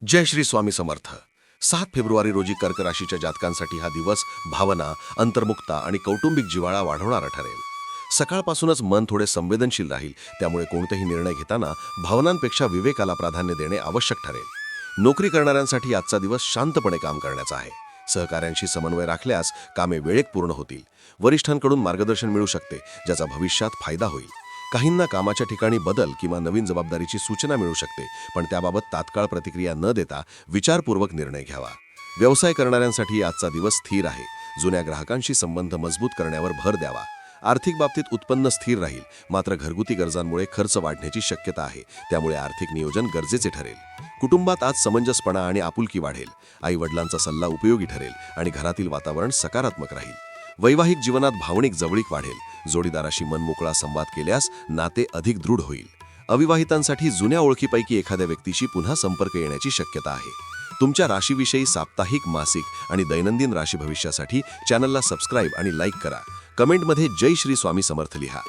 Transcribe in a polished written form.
जय Shri Swami Samarth. 7 February रोजी कर्क राशीच्या जातकांसाठी हा दिवस भावना, अंतर्मुखता आणि कौटुंबिक जिव्हाळा वाढवणारा ठरेल. सकाळपासूनच मन थोडे संवेदनशील राहील, त्यामुळे कोणतेही निर्णय घेताना भावनांपेक्षा विवेकाला प्राधान्य देणे आवश्यक ठरेल. नोकरी करणाऱ्यांसाठी आजचा दिवस शांतपणे काम करण्याचा आहे. सहकाऱ्यांशी समन्वय राखल्यास कामे वेळेत पूर्ण होतील. वरिष्ठांकडून मार्गदर्शन मिळू शकते, ज्याचा भविष्यात फायदा होईल. काहींना कामाच्या ठिकाणी बदल किंवा नवीन जबाबदारीची सूचना मिळू शकते, पण त्याबाबत तात्काळ प्रतिक्रिया न देता विचारपूर्वक निर्णय घ्यावा. व्यवसाय करणाऱ्यांसाठी आजचा दिवस स्थिर आहे. जुन्या ग्राहकांशी संबंध मजबूत करण्यावर भर द्यावा. आर्थिक बाबतीत उत्पन्न स्थिर राहील, मात्र घरगुती गरजांमुळे खर्च वाढण्याची शक्यता आहे, त्यामुळे आर्थिक नियोजन गरजेचे ठरेल. कुटुंबात आज समंजसपणा आणि आपुलकी वाढेल. आई वडिलांचा सल्ला उपयोगी ठरेल आणि घरातील वातावरण सकारात्मक राहील. वैवाहिक जीवनात भावनिक जवळीक वाढेल. जोडीदाराशी मनमोकळा संवाद केल्यास नाते अधिक दृढ होईल. अविवाहितांसाठी जुन्या ओळखीपैकी एखाद्या व्यक्तीशी पुन्हा संपर्क येण्याची शक्यता आहे. तुमच्या राशीविषयी साप्ताहिक, मासिक आणि दैनंदिन राशी भविष्यासाठी चॅनलला सबस्क्राईब आणि लाईक करा. कमेंटमध्ये जय श्री स्वामी समर्थ लिहा.